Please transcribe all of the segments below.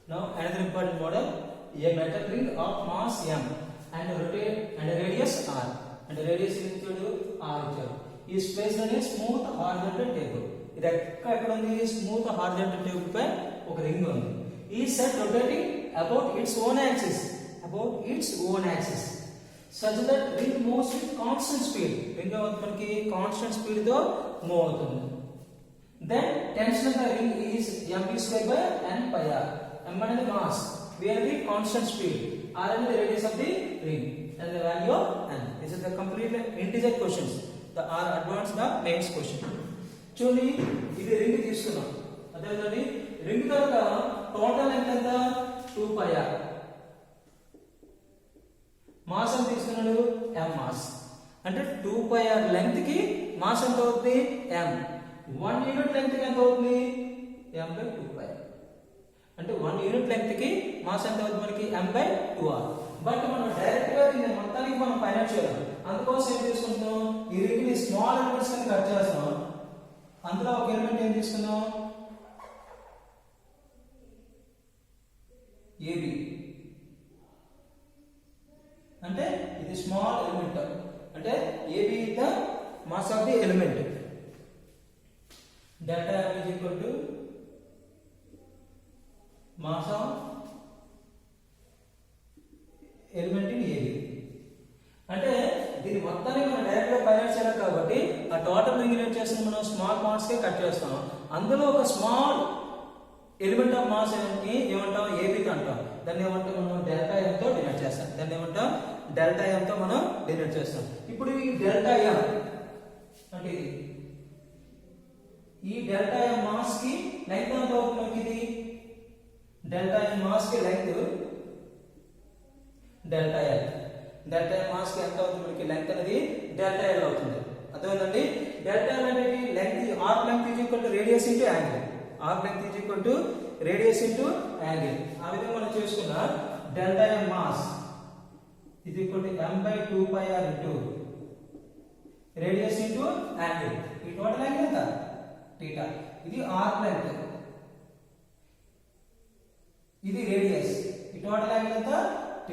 Now another important model, a metal ring of mass m and rotate and radius r and radius into r is placed on a smooth horizontal table. ఇది ఎక్కడ ఉంది? Smooth horizontal table పై ఒక ring ఉంది. ఈ set rotating about its own axis such that ring moves with constant speed. Ring మనకి constant speed తో move అవుతుంది. Then tension of the ring is mv square by n pi r. m అనేది mass, v అనేది constant speed, r అనేది the radius of the ring and the value of n. This is the complete integer questions. The r advanced the mains question. చూడండి, ఇది ring తీసుకున్నాం. అదేవిధంగా ring కనుక total length ఎంత? 2 pi r. Mass ఎంత తీసుకున్నాడు? m mass. అంటే 2 pi r length కి మాస్ ఎంత అవుతుంది? m. 1 యూనిట్ లెంగ్త్ కి ఎంత అవుతుంది? m by 2 pi. అంటే 1 యూనిట్ లెంగ్త్ కి మాస్ ఎంత అవుతుంది మనకి? m by 2r. బట్ మనం డైరెక్ట్ గా దీన్ని మొత్తానికి మనం ఫైండ్ చేయాలి. అందుకోసం ఏం తీసుకుంటాం? ఈ రింగ్ ని స్మాల్ ఎలిమెంట్స్ కింద కట్ చేస్తాం. అందులో ఒక ఎలిమెంట్ ఏం తీసుకున్నాం? AB. అంటే ఇది స్మాల్ ఎలిమెంట్. అంటే AB is the mass of the element. Delta M is equal to mass of element in AB. అంటే దీని మొత్తాన్ని మనం డైరెక్ట్ గా ఫైండ్ చేయాలి కాబట్టి ఆ టోటల్ రింగ్ ఏం చేస్తాం? మనం స్మాల్ పార్ట్స్ కే కట్ చేస్తాం. అందులో ఒక స్మాల్ ఎలిమెంట్ ఆఫ్ మాస్ ఏమంటాం? AB కి అంటాం. దాన్ని ఏమంటాం? మనం డెల్టా M తో డినోట్ చేస్తాం. దాన్ని ఏమంటాం? డెల్టా M తో మనం డినోట్ చేస్తాం. ఇప్పుడు ఈ డెల్టా M అంటే ఈ డెల్టా M మాస్ కి లెంగ్త్ ఎంత అవుతుంది మనకి? ఇది డెల్టా M మాస్ కి length delta L. Delta M mass కి ఎంత అవుతుంది మనకి? లెంగ్త్ అనేది డెల్టా L అవుతుంది. అర్థమైందండి? డెల్టా L అనేది length, arc length is equal to radius into angle. Arc length is equal to radius into angle. ఆ విధంగా మనం చేసుకున్నా delta M mass is equal to m by 2 pi r into radius into angle. ఈ total angle ఎంత? θ. ఇది arc length, ఇది radius. ఈ total angle ఎంత? θ.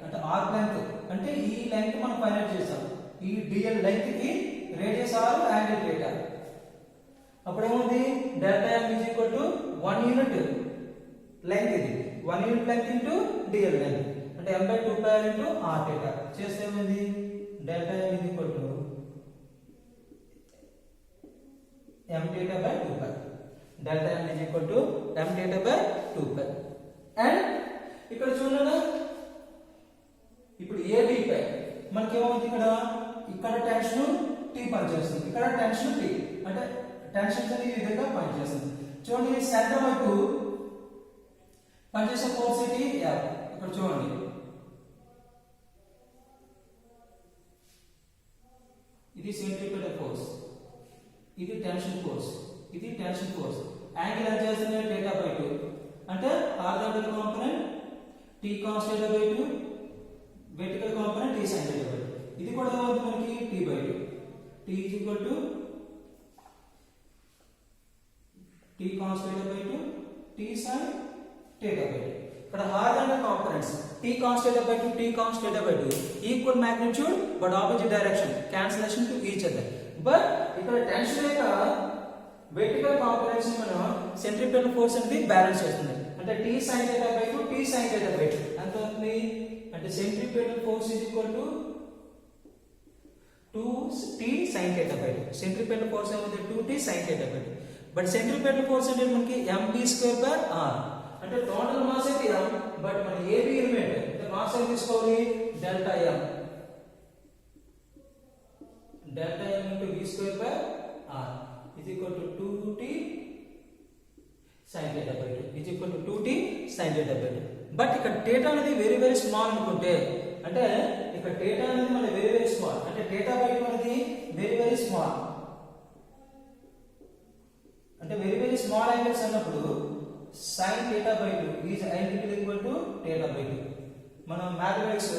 అంటే ఆర్క్ లెంగ్త్ అంటే ఈ లెంగ్త్ మనం ఫైండ్ చేస్తాం. ఈ dl లెంగ్త్ కి రేడియస్ r, యాంగిల్ θ. అప్పుడు ఏముంది? Delta M is equal to 1 unit length. ఇది 1 unit length into dl length అంటే m by 2 pi r into r θ. చేస్తే ఏమైంది? Delta M is equal to m θ by 2 pi. Delta M is equal to m θ by 2 pi. And ఇక్కడ చూడండి, ఇప్పుడు AB పై మనకి ఏమవుతుంది? ఇక్కడ టెన్షన్ T పనిచేస్తుంది, ఇక్కడ టెన్షన్ T. అంటే టెన్షన్స్ అనేది ఈ విధంగా పనిచేస్తుంది. చూడండి, సెంటర్ వైపు పనిచేసే ఫోర్స్ ఏంటి? F. ఇక్కడ చూడండి, ఇది సెంట్రిపెటల్ ఫోర్స్, ఇది టెన్షన్ ఫోర్స్, ఇది టెన్షన్ ఫోర్స్. యాంగిల్ ఎంత చేస్తుంది? θ by 2. అంటే horizontal component T cos θ by 2, vertical component T sin θ by 2. ఇది కూడా ఏమవుతుంది మనకి? T by 2. T is equal to T cos θ by 2, T sin θ by 2. ఇక్కడ horizontal components T cos θ by 2, T cos θ by 2 equal magnitude but opposite direction, cancellation to each other. But ఇక్కడ tension యొక్క vertical components మనం centripetal force అనేది balance చేస్తుంది. అంటే T sin θ by 2, T sin θ by 2 ఎంత అవుతుంది? అంటే centripetal force is equal to 2T sin θ by 2. Centripetal force ఏమవుతుంది? 2T sin θ by 2. But centripetal force అంటే మనకి mv స్క్వేర్ బై r. అంటే టోటల్ మాస్ అయితే m, బట్ మన AB ఎలిమెంట్ అంటే మాస్ ఎంత తీసుకోవాలి? Delta M. Delta M into v square by r is equal to 2T sin θ by 2 is equal to 2T sin θ by 2. But ఇక్కడ θ అనేది very very small అనుకుంటే, అంటే ఇక్కడ θ అనేది మన వెరీ వెరీ స్మాల్, అంటే θ by 2 అనేది వెరీ వెరీ స్మాల్. అంటే వెరీ వెరీ స్మాల్ యాంగిల్స్ అన్నప్పుడు sin θ by 2 is identical equal to θ by 2. మనం మ్యాథమెటిక్స్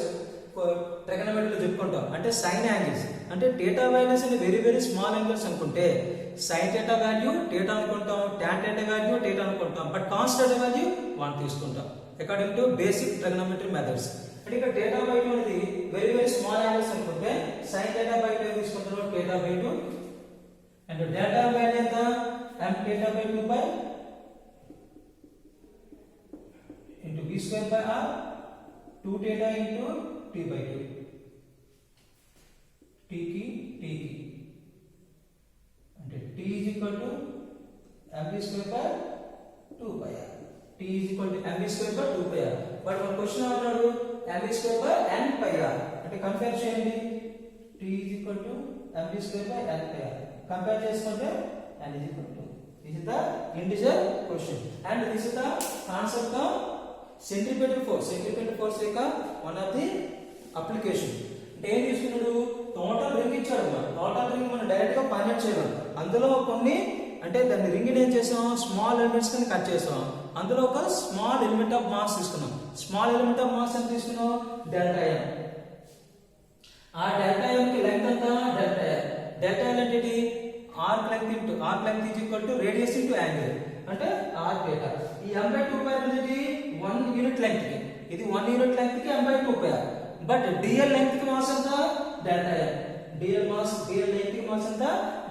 ట్రిగనోమెట్రీలో చెప్పుకుంటాం అంటే సైన్ యాంగిల్స్ అంటే థీటా వాల్యూస్ అని వెరీ వెరీ స్మాల్ యాంగిల్స్ అనుకుంటే సైన్ థీటా వాల్యూ థీటా అనుకుంటాం టాన్ థీటా వాల్యూ థీటా అనుకుంటాం బట్ కాస్ థీటా వాల్యూ 1 తీసుకుంటాం according to basic trigonometry methods అంటే ఇక్కడ థీటా బై 2 అనేది వెరీ వెరీ స్మాల్ యాంగిల్స్ అనుకుంటే సైన్ థీటా బై 2 తీసుకుంటున్నాం theta by 2 and delta value ఎంత m theta by 2 pi into b square by r 2 theta into t by 2 t की అంటే t is equal to mv square by 2 pi r t is equal to mv square by 2 pi r but మన question అన్నాడు mv square by n pi r అంటే compare చేయండి t is equal to mv square by n pi r compare చేసుకుంటే n is equal to this is the integer question and this is the concept of centripetal force యొక్క one of the application అంటే ఏం తీసుకున్నాడు total ring ఇచ్చాడు total ring మనం direct గా find చేయలేం అందులో కొన్ని అంటే దాన్ని రింగ్ ఏం చేసాం స్మాల్ ఎలిమెంట్స్ కింద కట్ చేసాం అందులో ఒక స్మాల్ ఎలిమెంట్ ఆఫ్ మాస్ తీసుకున్నాం స్మాల్ ఎలిమెంట్ ఆఫ్ మాస్ ఎంత తీసుకున్నాం డెల్టా m ఆ డెల్టా m కి లెంగ్త్ ఎంత డెల్టా l అంటే ఏంటి arc length is equal to radius into angle అంటే r theta ఈ m by 2 pi అనేది 1 యూనిట్ లెంగ్త్ కి ఇది 1 యూనిట్ లెంగ్త్ కి m by 2 pi but dl length కి మాస్ ఎంత డెల్టా m dl లెంగ్త్ కి మాస్ ఎంత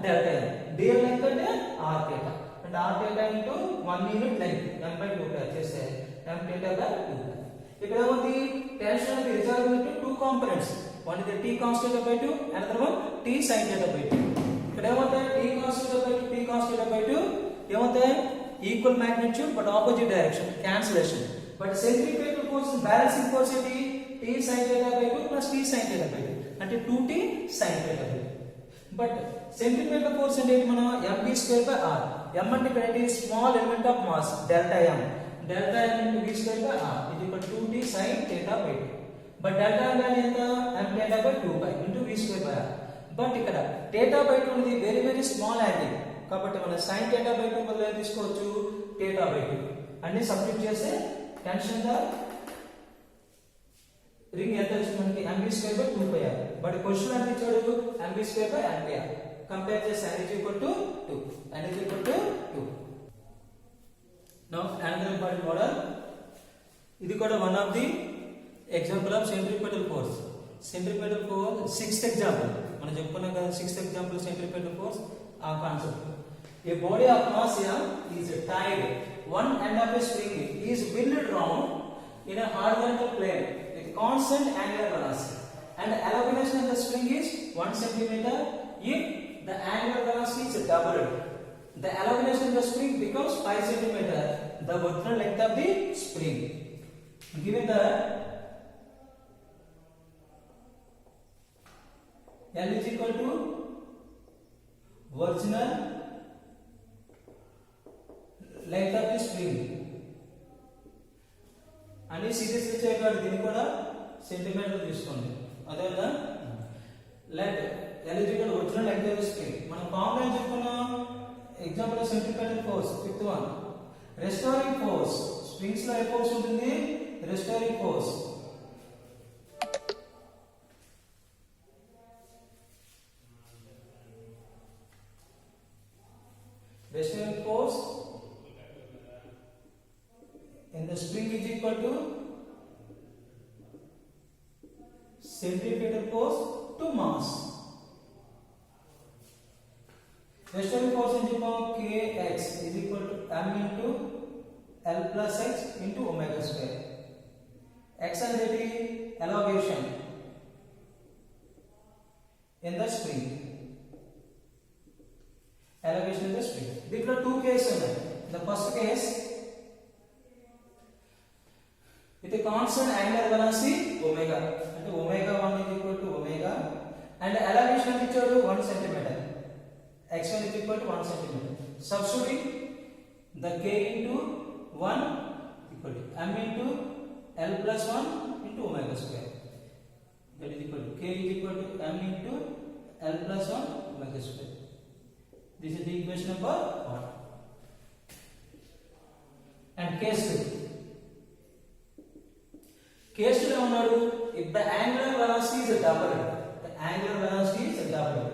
డెల్టా m dl లెంగ్త్ అంటే r theta అంటే r theta into 1 unit length m by 2 pi చేస్తే m theta by 2 pi ఇక్కడ ఉంది టెన్షన్ అనేది resolve into two components one is t cos theta by 2 another one t sin theta by 2 ఇక్కడ ఏమవుతాయి t cos theta by 2 t cos theta by 2 ఏమవుతాయి equal magnitude but opposite direction cancellation but centripetal force balancing force ఏంటి t sin theta by 2 plus t sin theta by 2 అంటే 2t sin theta by 2 but centripetal force అంటే మనం mv square by r m అంటే ఇక్కడ ఏంటి small element of mass delta m into v square by r ఇది ఇక్కడ 2t sin theta by 2 but delta value ఎంత m theta by 2 pi into v square by r but ఇక్కడ theta by 2 అనేది very very small angle కాబట్టి మనం sin theta by 2 బదులు తీసుకోవచ్చు theta by 2 అన్ని సబ్స్టిట్యూట్ చేస్తే టెన్షన్ ద రింగ్ ఎంత వచ్చింది మనకి mv square by 2 pi r but question అంటే ఇచ్చాడు mv square by n pi r compare చేస్తే n is equal to 2 n is equal to 2 now another important model ఇది కూడా one of the example of centripetal force sixth example మనం చెప్పుకున్నాం కదా sixth example centripetal force ఆ concept A body of mass m is tied one end of a spring is whirled round in a horizontal plane with constant angular velocity and the elevation of the spring is 1 centimeter if the angular velocity is doubled the elevation of the spring becomes 5 centimeter the original length of the spring given the L is equal to original length of the spring అని series ఇచ్చేవాడు దీన్ని కూడా centimetre తీసుకోండి అదేనా let L is equal to original length of the spring మనం formula చెప్పుకున్నాం example centripetal force fifth one restoring force springs లో ఏ force ఉంటుంది restoring force restoring force in the spring is equal to centripetal force to mass. Restoring force is equal to kx is equal to m into l plus x into omega square. X and the elongation in the spring. Elevation in the spring. దీంట్లో two cases ఉన్నాయి. The first case with a constant angular velocity omega అంటే omega 1 is equal to omega and elevation ఎంత ఇచ్చాడు 1 centimeter x1 is equal to 1 centimeter. Substituting the k into 1 equal to m into l plus 1 into omega square. That is equal to k is equal to m into l plus 1 omega square. This is the equation number 1. And case 2. Case 2 లో ఉన్నాడు if the angular velocity is doubled, the angular velocity is doubled,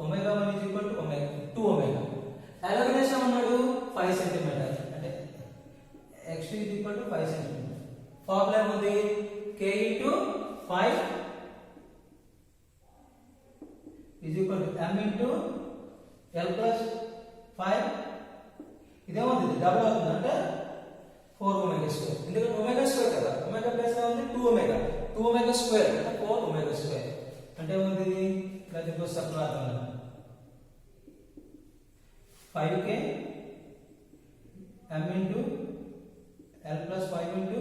omega 1 is equal to omega 2 omega. Elongation అన్నాడు 5 cm అంటే x2 is equal to 5 cm. Formula ఉంది k into 5 is equal to m into l plus 5. ఇదేమవుతుంది double అవుతుంది అంటే 4 omega square. ఎందుకంటే omega square కదా, omega plus ఉంది 2 omega, 2 omega square అంటే 4 omega square. అంటే ఏమవుతుంది ఇలా దీనికి సర్కిల్ అవుతుంది 5k m into l plus 5 into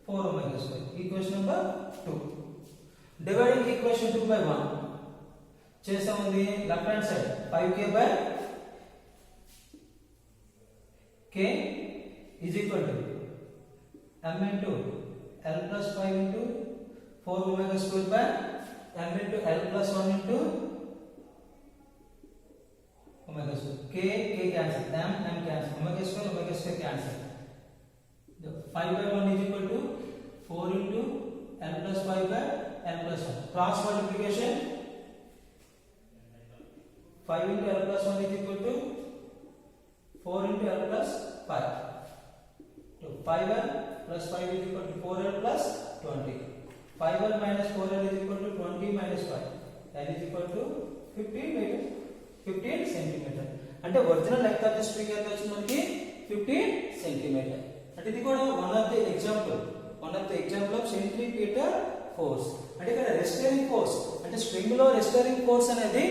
4 omega square. Equation number 2. Dividing equation 2 by 1 చేసాముంది left hand side 5k by k is equal to m into l plus 5 into 4 omega square by m into l plus 1 into omega square. K cancel, m cancel, omega square cancel. The 5 by 1 is equal to 4 into l plus 5 by l plus 1. Cross multiplication 5 into l plus 1 is equal to 4 into l plus 5. So 5l plus 5 is equal to 4l plus 20. 5l minus 4l is equal to 20 minus 5. L is equal to 15 centimeter. అంటే original length of the spring ఎంత వచ్చింది మనకి 15 centimetre. అంటే ఇది కూడా one of the example of centripetal force. అంటే ఇక్కడ రెస్టరింగ్ force అంటే స్ప్రింగ్ లో రెస్టరింగ్ ఫోర్స్ అనేది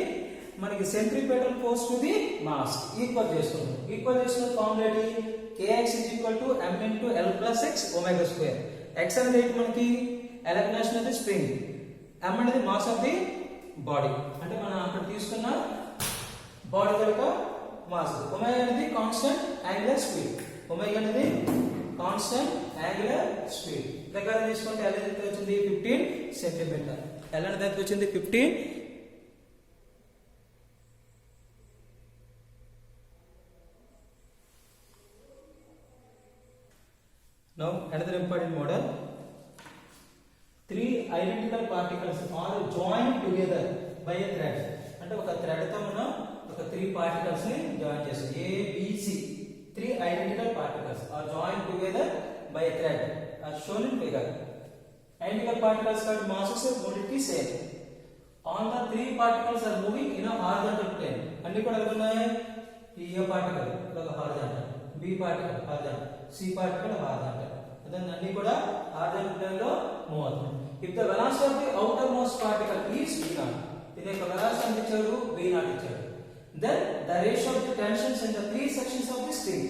మనకి centripetal force to the mass equal చేస్తున్న ఫార్ములా ఏంటి kx is equal to m into l plus x omega square. x అనేది ఏంటి మనకి electric of the spring, m అనేది మాస్ ఆఫ్ ది బాడీ అంటే మనం అక్కడ తీసుకున్న బాడీ యొక్క మాస్. ఒమేగా అనేది కాన్స్టెంట్ యాంగులర్ స్పీడ్. ప్రకారం తీసుకుంటే l ఎంత వచ్చింది 15 సెంటీమీటర్. l అనేది ఎంత వచ్చింది 15. Now another important model. 3 identical particles are joined together by a thread. అంటే ఒక థ్రెడ్ తో మనం ఒక 3 particles ని జాయిన్ చేస్తాం. A B C 3 identical particles are joined together by a thread as shown in figure. Identical particles got masses mostly same. All the 3 particles are moving in a horizontal plane. అన్ని కూడా ఎలా ఉన్నాయి A particle ఒక horizontal, B particle horizontal, C particle horizontal. Then అన్ని కూడా horizontal plane లో move అవుతుంది. If the velocity of the outermost particle is v0, దీని యొక్క velocity ఎంత ఇచ్చారు v0 ఇచ్చారు. Then the ratio of the tensions in the 3 sections of the string,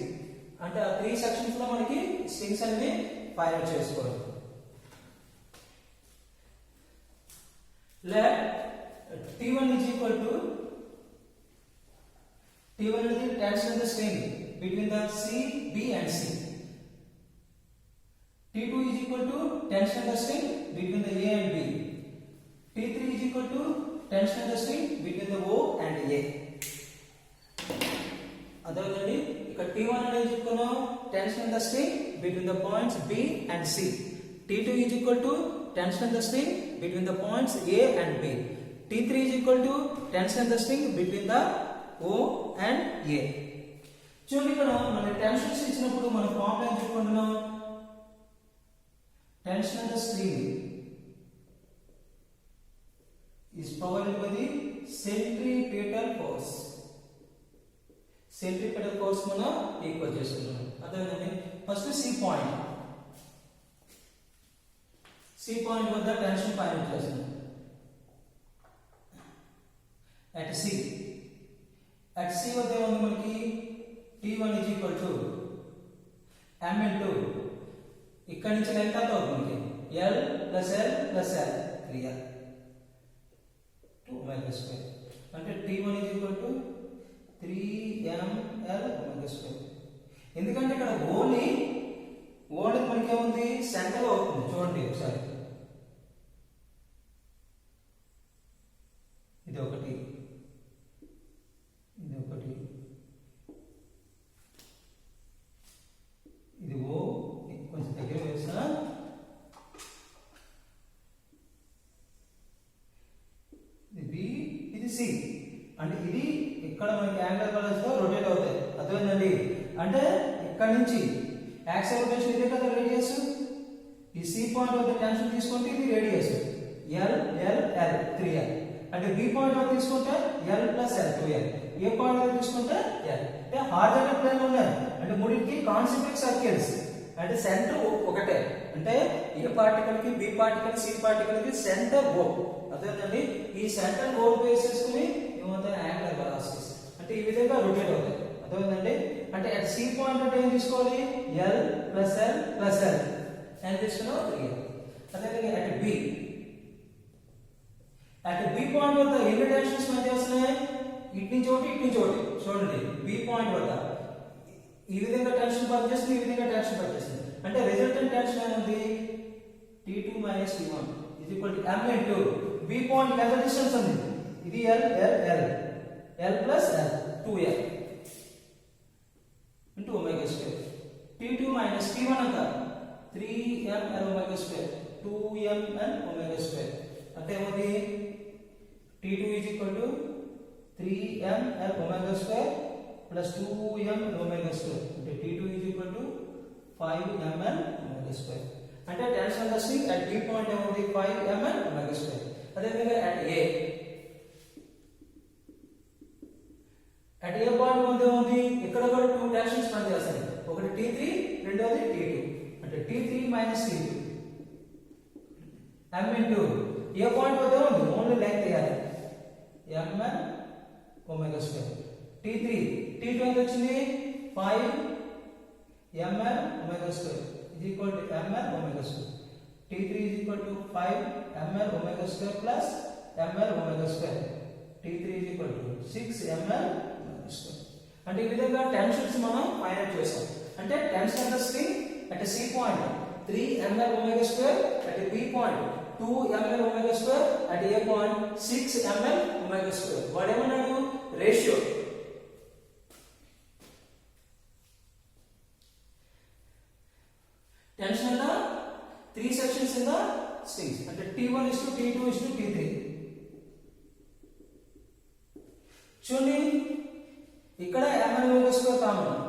అంటే ఆ 3 sections లో మనకి స్ట్రింగ్స్ అనేవి ఫైండ్ అవుట్ చేసుకోవాలి. Let T1 is equal to T1 is the tension of the string between the C, B and C. T2 is equal to tension of the string between the A and B. T3 is equal to tension of the string between the O and A. అదేవిధంగా ఇక్కడ T1 అనేది చెప్పుకున్నాం tension of the string between the points B and C. T2 is equal to tension of the string between the points A and B. T3 is equal to tension of the string between the O and A. చూడండి ఇక్కడ మన tensions ఇచ్చినప్పుడు మన formula ఏం చెప్పుకుంటున్నాం tension of the string is provided by the centripetal force. Centripetal force మనం equal చేస్తున్నాం. అదేవిధంగా ఫస్ట్ C పాయింట్ వద్ద టెన్షన్ ఫైండ్ చేస్తున్నాం. At C వద్ద ఏముంది మనకి T1 is equal to m into ఇక్కడ నుంచి లెంగ్త్ ఎంత అవుతుంది L plus L plus L 3L 2 omega square అంటే T1 is equal to 3ml omega square. ఎందుకంటే ఇక్కడ ఓన్లీ మనకి ఏముంది సెంటర్ అవుతుంది. చూడండి ఒకసారి ఇది ఒకటి ఇది ఓ కొంచెం దగ్గర వేసిన ఇక్కడ మనకి యాంగులర్ వెలాసిటీ తో రొటేట్ అవుతాయి. అర్థమైందండి? అంటే ఇక్కడ నుంచి యాక్సిల్ రొటేషన్ ఇదే కదా రేడియస్. ఈ సి పాయింట్ వద్ద టెన్షన్ తీసుకుంటే ఇది radius L L L 3L. అంటే బి పాయింట్ వద్ద తీసుకుంటే L ప్లస్ L 2L. ఏ పాయింట్ వద్ద తీసుకుంటే L. అంటే హారిజాంటల్ ప్లేన్ ఉన్నాయి. అంటే మూడింటికి కాన్సెంట్రిక్ సర్కిల్స్. అంటే సెంటర్ ఒకటే. అంటే ఏ పార్టికల్ కి బి పార్టికల్ సి పార్టికల్ కి సెంటర్ O. అదేనండి ఈ సెంటర్ O బేస్ చేసుకుని ఏమవుతాయి యాంగులర్ వెలాసిటీస్. అంటే ఈ విధంగా రొటేట్ అవుతాయి. అర్థమైందండి? అంటే అట్ సి పాయింట్ అంటే ఏం తీసుకోవాలి L plus L plus L ఎంత తీసుకున్నాం 3L. అదేవిధంగా అట్ బి పాయింట్ వద్ద ఎన్ని టెన్షన్స్ మధ్య వస్తున్నాయి ఇటు నుంచి ఒకటి ఇటు నుంచి ఒకటి. చూడండి బి పాయింట్ వద్ద ఈ విధంగా టెన్షన్ పనిచేస్తుంది, ఈ విధంగా టెన్షన్ పనిచేస్తుంది. అంటే రిజల్టెంట్ టెన్షన్ ఏముంది T2 minus T1 is equal to m into B point ఎంత డిస్టెన్స్ ఉంది ఇది L L L L plus L 2L into omega square. T2 minus T1 అంత 3m L omega square 2m L omega square. అంటే ఏమవుతుంది T2 is equal to 3m L omega square plus 2m L omega square. అంటే T2 is equal to 5m L omega square. అంటే tension string at B point ఏమవుతుంది 5m L omega square. అదేవిధంగా at A point వద్ద ఉంది ఇక్కడ కూడా 2 tensions పనిచేస్తాయి. ఒకటి T3 రెండోది T2. అంటే T3 minus T2 m into ఏ పాయింట్ వద్ద ఉంది ఓన్లీ లెంగ్త్ ఇవ్వాలి ml omega square. T3 T2 ఎంత వచ్చింది 5 ml omega square is equal to ml omega square. T3 is equal to 5 ml omega square plus ml omega square. T3 is equal to 6 ml omega square. అంటే ఈ విధంగా tensions మనం find out చేసాం. అంటే tension of the string at C point 3 ml omega square, at B point 2 ml omega square, at A point 6 ml omega square. వాడేమన్నాడు ratio tension in the 3 sections in the strings. అంటే T1 is to T2 is to T3. చూడండి ఇక్కడ ml omega square common,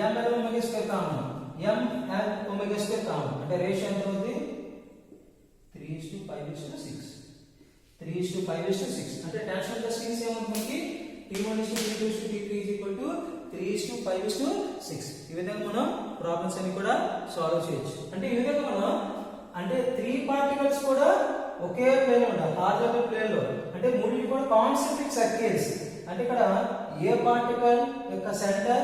ml omega square common, ml omega square common. అంటే ratio ఎంత అవుతుంది 3:5:6. 3:5:6. అంటే tension of the strings ఏమవుతుంది T1 is to T2 is to T3 is equal to 3:5:6. ఈ విధంగా మనం ప్రాబ్లమ్స్ అన్ని కూడా సాల్వ్ చేయొచ్చు. అంటే ఈ విధంగా మనం అంటే 3 పార్టికల్స్ కూడా ఒకే ప్లేన్ ఉండాలి హారిజాంటల్ ప్లేన్ లో. అంటే మూడింటి కూడా కాన్సెంట్రిక్ సర్కిల్స్. అంటే ఇక్కడ ఏ పార్టికల్ యొక్క సెంటర్,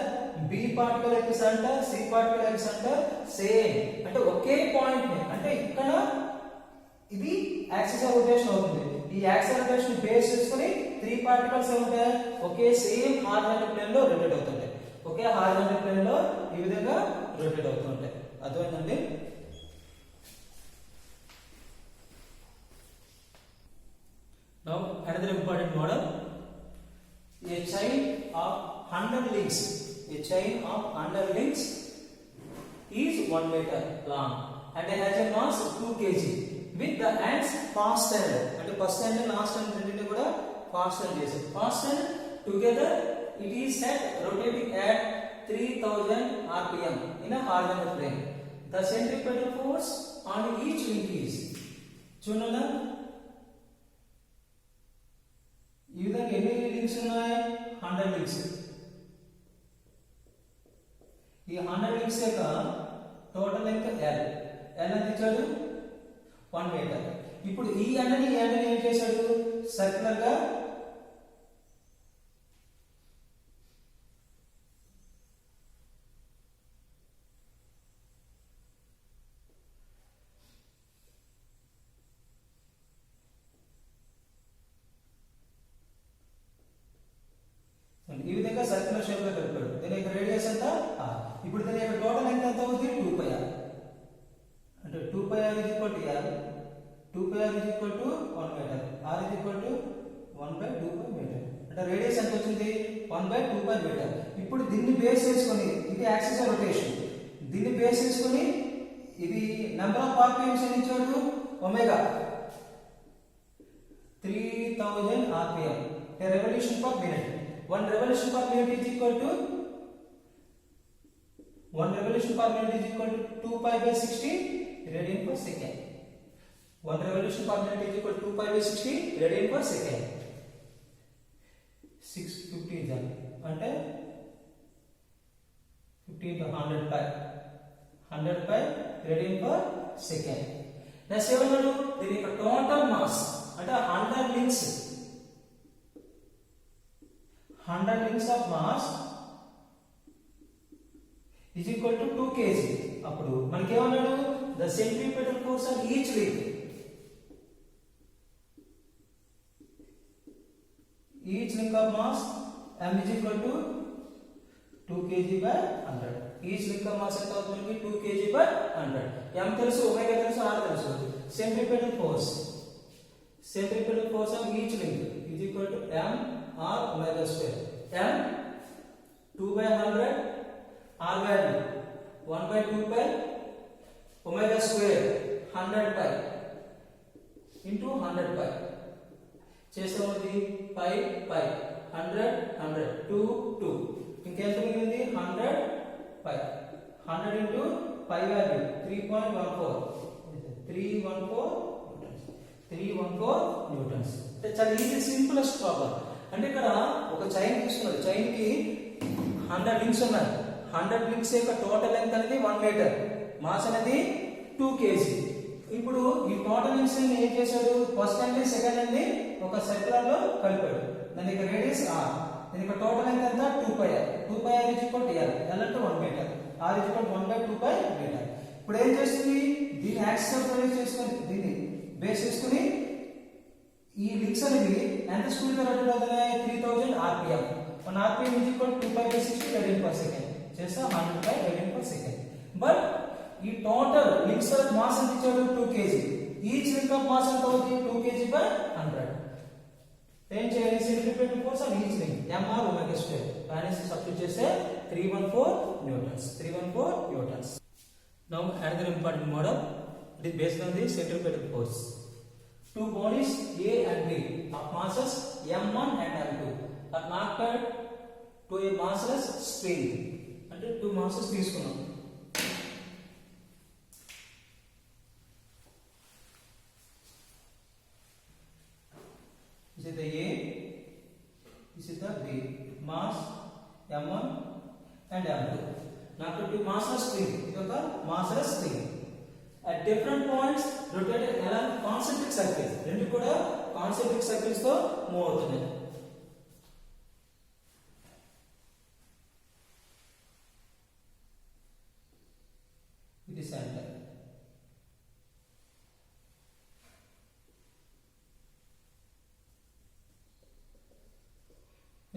బి పార్టికల్ యొక్క సెంటర్, సి పార్టికల్ యొక్క సెంటర్ సేమ్. అంటే ఒకే పాయింట్. అంటే ఇక్కడ ఇది యాక్సిస్ ఆఫ్ రొటేషన్ అవుతుంది. ఈ యాక్సిస్ రొటేషన్ బేస్ చేసుకొని 3 పార్టికల్స్ ఏముంటాయి ఒకే సేమ్ హారిజాంటల్ ప్లేన్ లో రొటేట్ అవుతుంటాయి. ఒకే హారిజాంటల్ ప్లేన్ లో ఈ విధంగా రొటేట్ అవుతుంటాయి. అర్థమైందండి? Now another important model. A chain of 100 links. A chain of 100 links is 1 meter long and has a mass 2 kg with the ends fastened. అంటే first and last and రెండింటిని కూడా fastened చేశారు. Fastened together, it is set rotating at 3000 rpm in a horizontal plane. The centripetal force on each link is చూడండి ఈ విధంగా ఎన్ని links ఉన్నాయి 100 links. ఈ 100 లింక్స్ యొక్క టోటల్ లెంగ్త్ L ఎంత ఇచ్చాడు 1 మీటర్. ఇప్పుడు ఈ ఎండని ఏం చేశాడు సర్క్యులర్ గా ఈ విధంగా సర్క్యులర్ షేప్ లో కలిపాడు. దీని యొక్క రేడియస్ ఎంత r. ఇప్పుడు దీని యొక్క టోటల్ లెంగ్త్ ఎంత అవుతుంది 2πr. అంటే 2πr is equal to r. 2πr is equal to 1 meter. r is equal to 1/2π meter. అంటే రేడియస్ ఎంత వచ్చింది 1/2π meter. ఇప్పుడు దీన్ని బేస్ చేసుకొని ఇది యాక్సిస్ ఆఫ్ రొటేషన్. దీన్ని బేస్ చేసుకొని ఇది నెంబర్ ఆఫ్ rpms అని ఇచ్చాడు omega 3000 rpm. a revolution per minute. 1 revolution per minute is equal to 1 revolution per minute is equal to 2 pi by 60 radian per second. 1 revolution per minute is equal to 2 pi by 60 radian per second. 650 is అంటే 50 into 100 pi radian per second. Next ఏమన్నాడు దీని యొక్క total mass అంటే 100 links of mass is equal to 2 kg. అప్పుడు మనకి ఏమన్నాడు the centripetal force on each link of mass m is equal to 2 kg by 100. Each link of mass ఎంత అవుతుంది మనకి 2 kg by 100. m తెలుసు ఒమేగా తెలుసు r తెలుసు. centripetal force of each link is equal to m r omega square. m 2 by 100, r value 1 by 2 pi omega square 100 pi into 100 pi చేస్తే ఉంది pi 100 2 2 ఇంకెంత మిగిలింది 100 pi 100 into pi value 314 newtons. అంటే చాలా easy simplest problem. అంటే ఇక్కడ ఒక chain తీసుకున్నారు, చైన్ కి 100 లింక్స్ ఉన్నాయి. 100 లింక్స్ యొక్క టోటల్ లెంగ్త్ అనేది 1 మీటర్, మాస్ అనేది 2 kg. ఇప్పుడు ఈ టోటల్ లింక్స్ ఏం చేశాడు, ఫస్ట్ అండ్ సెకండ్ అండ్ ఒక సర్కిలర్ లో కలిపాడు. దాని యొక్క రేడియస్ r, దీని యొక్క టోటల్ లెంగ్త్ ఎంత 2 pi r. 2 pi r is equal to l, l అంటే 1 metre, r is equal to 1 by 2 pi metre. ఇప్పుడు ఏం చేస్తుంది, దీని యాక్సిస్ బేస్ చేసుకొని దీన్ని బేస్ చేసుకొని ఈ లింక్స్ అనేవి ఎంత స్పీడ్ తో రొటేట్ అవుతున్నాయి, 3000 rpm. 1 rpm is equal to 2 pi by 60 radian per second. చేస్తా 100 pi radian per second. But ఈ టోటల్ లింక్స్ ఆఫ్ మాస్ ఎంత ఇచ్చాడు 2 kg. Each link of mass ఎంత అవుతుంది 2 kg by 100. ఏం చేయాలి, centripetal force on each link mr omega square values substitute చేస్తే 314 newtons. Now another important model, it is based on the centripetal force. Two bodies A and B of masses m1 and m2 are connected to a massless spring. అంటే 2 masses తీసుకున్నాం. This is the A, this is the B. Mass m1 and m2. Now to massless spring, ఇది ఒక massless spring. At different points rotated along concentric circles. రెండు కూడా concentric circles తో move అవుతున్నాయి. ఇది centre.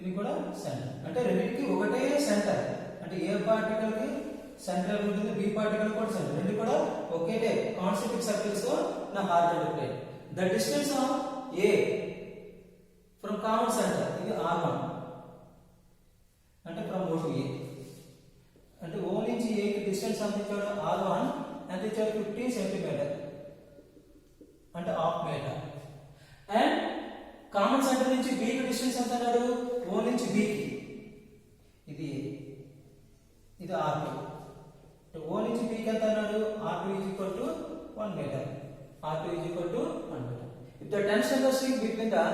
ఇది కూడా సెంటర్. అంటే రెండింటికి ఒకటే సెంటర్. అంటే ఏ పార్టికల్ కి సెంటర్ ఉంటుంది, బి పార్టికల్ కూడా సెంటర్. రెండు కూడా ఒకే కాన్సెంట్రిక్ సర్కిల్స్ తో నా horizontal plane. The distance of A from common centre ఇది r1. అంటే ఫ్రమ్ O to A. అంటే O నుంచి A కి డిస్టెన్స్ ఎంత ఇచ్చాడు r1 ఎంత ఇచ్చాడు 50 సెంటీమీటర్, అంటే half metre. And common centre నుంచి B కి డిస్టెన్స్ ఎంత అన్నాడు, O నుంచి B కి ఇది r2. O నుంచి B కి ఎంత అన్నాడు, r2 is equal to 1 meter. r2 is equal to 1 meter. If the tension of the string between the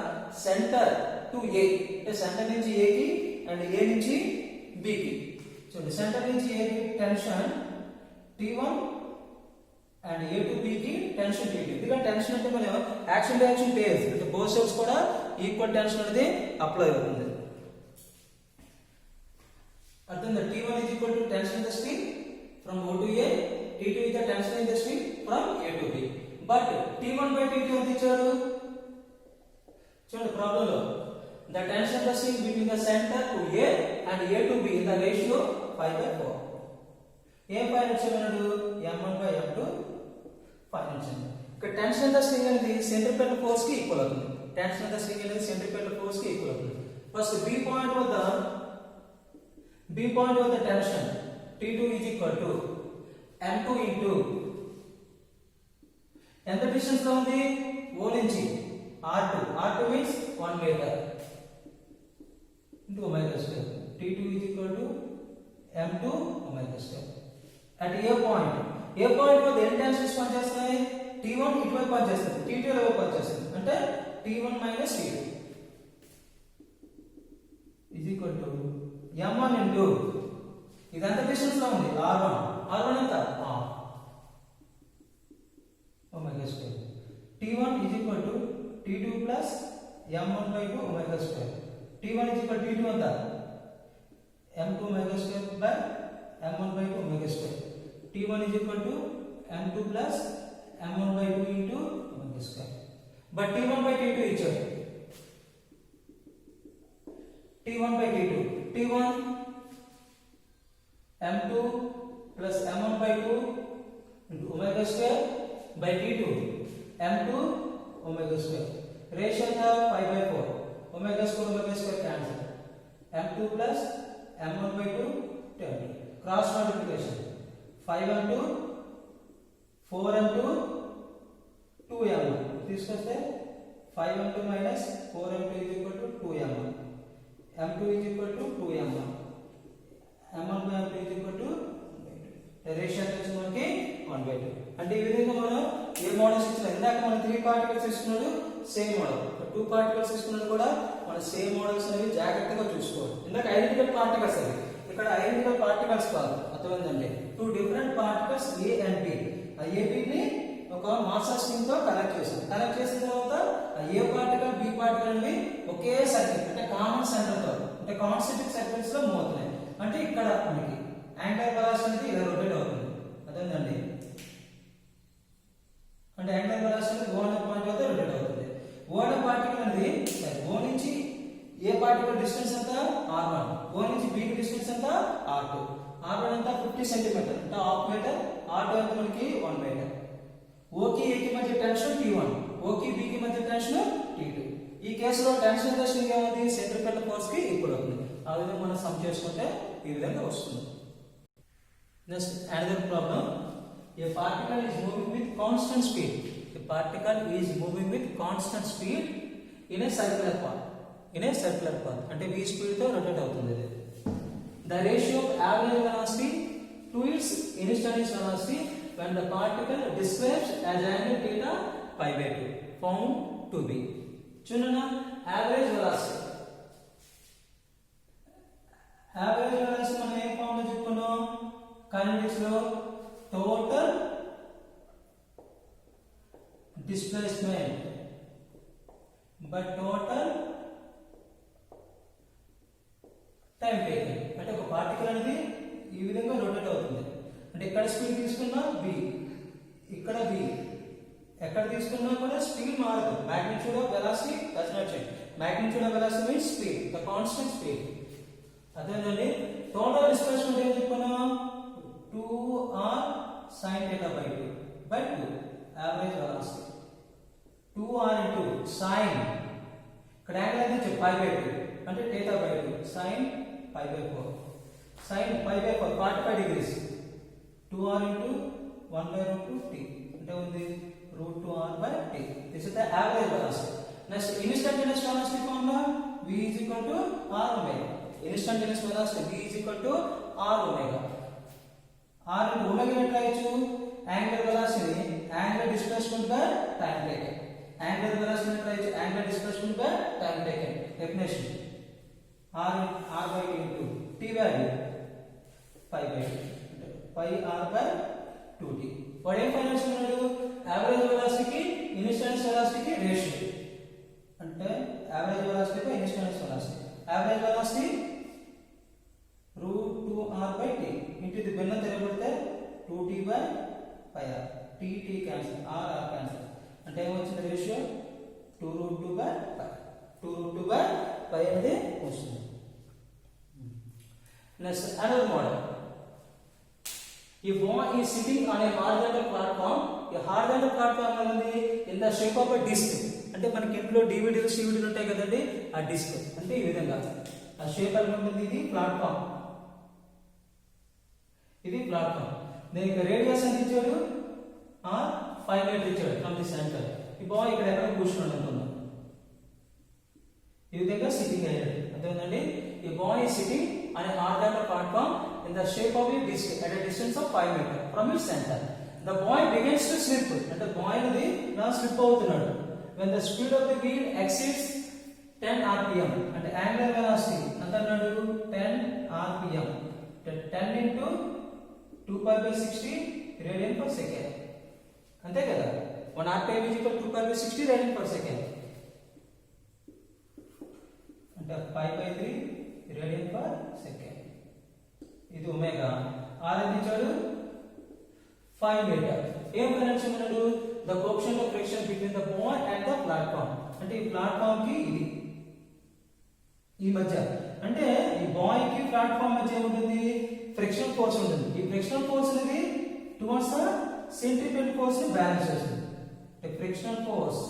center to A, అంటే సెంటర్ నుంచి A కి అండ్ A నుంచి B కి, చూడండి సెంటర్ నుంచి A కి tension T1 and A to B కి tension T2. ఎందుకంటే టెన్షన్ అంటే మనం యాక్షన్ రియాక్షన్ పేర్స్, అంటే బోత్ సైడ్స్ కూడా ఈక్వల్ టెన్షన్ అనేది అప్లై అవుతుంది. అర్థం, T1 is equal to tension in the string from O to A, T2 is the tension in the string from A to B. But T1 by T2 ఎంత ఇచ్చారు చూడండి problem లో, the tension of the string between the center to A and A to B in the ratio 5/4. ఏ 5 ఇచ్చాడు, m1 by m2 5 ఇచ్చాడు. ఇక్కడ tension of the string అనేది centripetal force కి equal అవుతుంది. టెన్షన్ ఆఫ్ ద స్ట్రింగ్ అనేది centripetal force కి equal అవుతుంది. First B point వద్ద tension T2 is equal to m2 into ఎంత డిస్టెన్స్ లో ఉంది O నుంచి R2 means 1 meter. into omega square. T2 is equal to m2 omega square. At a point వద్ద ఎన్ని tensions పనిచేస్తాయి? T1 ఇటువైపు పనిచేస్తుంది, T2 ఇటువైపు పనిచేస్తుంది. అంటే T1 minus T2 is equal to m1 into ఇదంతా డిస్టెన్స్ లో ఉంది R1 ఎంత R omega square. T1 is equal to T2 plus m1 by 2 omega square. T1 is equal to T2 ఎంత m2 omega square by m1 by 2 omega square. T1 is equal to m2 plus m1 by 2 into omega square. But T1 by T2 ఇచ్చారు. T1 by T2. T1 m2 plus m1 by 2 into omega square by T2 m2 omega square. Ratio the 5 by 4. Omega square cancel. m2 plus m1 by 2 10. Cross multiplication. 5 and 2 4 and 2 2 m1. తీసుకొస్తే 5 and 2 minus 4 and 2 is equal to 2 m1. m2 is equal to 2 m1. m1 by m2 is equal to ratio వచ్చి మనకి 1/2. అంటే ఈ విధంగా మనం ఏ models ఇచ్చినా, ఇందాక మనం 3 పార్టికల్స్ తీసుకున్నాడు సేమ్ మోడల్, 2 పార్టికల్స్ తీసుకున్నాడు కూడా మనం సేమ్ మోడల్స్ అనేవి జాగ్రత్తగా చూసుకోవాలి. ఇందాక ఐడెంటికల్ పార్టికల్స్ అవి, ఇక్కడ ఐడెంటికల్ పార్టికల్స్ కాదు. అర్థమైందండి? 2 different particles A and B. ఆ AB ని ఒక మాసర్ స్ట్రింగ్ తో కనెక్ట్ చేసాం. కనెక్ట్ చేసిన తర్వాత ఆ A పార్టికల్ B పార్టికల్ అనేవి ఒకే సర్కిల్ అంటే కామన్ సెంటర్ తో అంటే కాన్సెంట్రిక్ సర్కిల్స్ లో మూవ్ అవుతున్నాయి. అంటే ఇక్కడ మనకి యాంగులర్ వెలాసిటీ అనేది ఇలా రొటేట్ అవుతుంది. అదేంటండి? అంటే యాంగులర్ వెలాసిటీ O అనే పాయింట్ వద్ద రొటేట్ అవుతుంది. O అనే పార్టికల్ అనేది O నుంచి ఏ పార్టికల్ డిస్టెన్స్ ఎంత R1, O నుంచి B కి డిస్టెన్స్ ఎంత R2. R1 ఎంత 50 సెంటీమీటర్ అంటే హాఫ్ మీటర్, R2 ఎంత మనకి 1 మీటర్. O కి A కి మధ్య టెన్షన్ T1, O కి B కి మధ్య టెన్షన్ T2. ఈ కేసులో టెన్షన్ టెస్టింగ్ ఏమవుతుంది? సెంట్రిపెటల్ ఫోర్స్ కి ఈక్వల్ అవుతుంది. ఆ విధంగా మనం సమ్ చేసుకుంటే ఈ విధంగా వస్తుంది. Next, another problem. A particle is moving with constant speed. A particle is moving with constant speed in a circular path. In a circular path. అంటే v speed తో రొటేట్ అవుతుంది ఇది. The ratio of average velocity to its instantaneous velocity when the particle describes as angle theta pi by 2 found to be. చూడండి, average velocity. Average velocity మనం ఏ form లో చెప్పుకున్నాం? Kinetics లో total displacement by total time taken. అంటే ఒక particle అనేది ఈ విధంగా రొటేట్ అవుతుంది. అంటే ఇక్కడ స్పీడ్ తీసుకున్నా v, ఇక్కడ v, ఎక్కడ తీసుకున్నా కూడా స్పీడ్ మారదు. Magnitude of velocity does not change. Magnitude of velocity means speed, the constant speed. అదేనండి. టోటల్ డిస్ప్లేస్మెంట్ ఏం చెప్పుకున్నాం? 2r sin theta by 2 by 2 average velocity. 2r into sin, ఇక్కడ యాంగిల్ అనేది pi by 2 అంటే theta by 2 sin pi by 4. sin pi by 4 45 degrees. 2r into 1 by root 2 t అంటే ఉంది root 2r by t. This is the average velocity. Next, instantaneous velocity formula v is equal to r omega. Instantaneous velocity v is equal to r omega. r into omega ఎట్లా ఇచ్చు? angular velocity angular displacement by time taken. angular velocity ఎట్లా ఇచ్చు? angular displacement by time taken. definition r by t into t value pi by 2 pi r by 2t. వాడు ఏం find చేస్తున్నాడు? Average వెలాసిటీకి instantaneous వెలాసిటీకి ratio. అంటే average velocity by instantaneous velocity. Average velocity root 2r by t into ఇది భిన్నం తిరగబడితే 2t by pi r. t cancel, r cancel. అంటే ఏమొచ్చింది ratio? 2 root 2 by pi. 2 root 2 by pi అనేది వస్తుంది. Next, another model. If one is sitting on a horizontal platform, a horizontal platform అనేది in the shape of a disc. అంటే మనకి ఇంట్లో డివిడీలు సివిడీలు ఉంటాయి కదండి, ఆ డిస్క్ అంటే ఈ విధంగా ఆ షేప్ ఎలా ఉంటుంది? ఇది ప్లాట్ఫామ్, ఇది ప్లాట్ఫామ్. దీనికి రేడియస్ ఎంత ఇచ్చాడు? 5 మీటర్ ఇచ్చాడు ఫ్రమ్ ది సెంటర్. ఈ బాయ్ ఇక్కడ ఎక్కడ కూర్చున్నాడు అనుకుందాం. ఈ విధంగా సిట్టింగ్ అయ్యాడు. అర్థమైందండి? ఈ a boy is sitting on a horizontal platform in the shape of a disc at a distance of 5 meters from its center. The boy begins to slip. And the boy now slip అవుతున్నాడు. When the speed of the wheel exceeds 10 rpm and the angular velocity అంటున్నాడు 10 rpm. 10 into 2 pi by 60 radian per second. అంతే కదా? 1 rpm is equal to 2 pi by 60 radian per second. అంటే 5 by 3 radian per second. ఇది omega. r ఎంత ఇచ్చాడు? 5 metre. ఏం connection అన్నాడు? The coefficient of friction between the boy and the platform. అంటే ఈ ప్లాట్ఫామ్ కి ఇది ఈ మధ్య, అంటే ఈ బాయ్ కి ప్లాట్ఫామ్ మధ్య ఏముంటుంది? ఫ్రిక్షన్ ఫోర్స్ ఉంటుంది. ఈ ఫ్రిక్షన్ ఫోర్స్ అనేది టువర్డ్స్ ద సెంట్రిపెటల్ ఫోర్స్ ని బ్యాలెన్స్ చేస్తుంది. అంటే friction force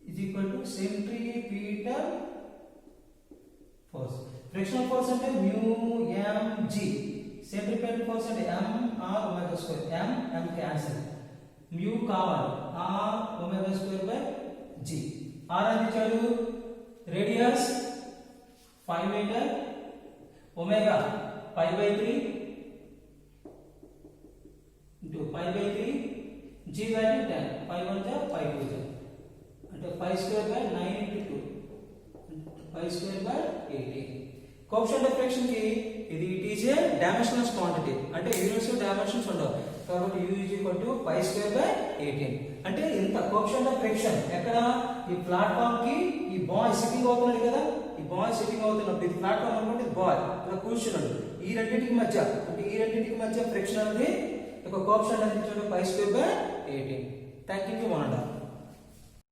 is equal to centripetal force. Frictional force అంటే mu mg, centripetal force అంటే m r omega square. m cancel, mu కావాలి, r omega square by g. r అని ఇచ్చాడు, radius 5 metre, omega pi by 3 into pi by 3, g value 10, pi 1 ja pi 2 ja, అంటే 5 square by 9 into 2, 5 square by 18. Coefficient of friction కి ఇది it is a dimensional quantity, అంటే units dimensions ఉండవు కాబట్టి u is equal to 5 square by 18. అంటే ఇంత coefficient of friction ఎక్కడ? ఈ ప్లాట్ఫామ్ కి ఈ బాయ్ సిట్టింగ్ అవుతున్నాడు కదా, ఈ బాయ్ సిట్టింగ్ అవుతున్నప్పుడు ఇది ప్లాట్ఫామ్ అనుకుంటే బాయ్ ఇలా కూర్చున్నాడు. ఈ రెండింటికి మధ్య, అంటే ఈ రెండింటికి మధ్య ఫ్రిక్షన్ అనేది ఒక కోఎఫిషియంట్ అనేది 5 square by 18. Thank you.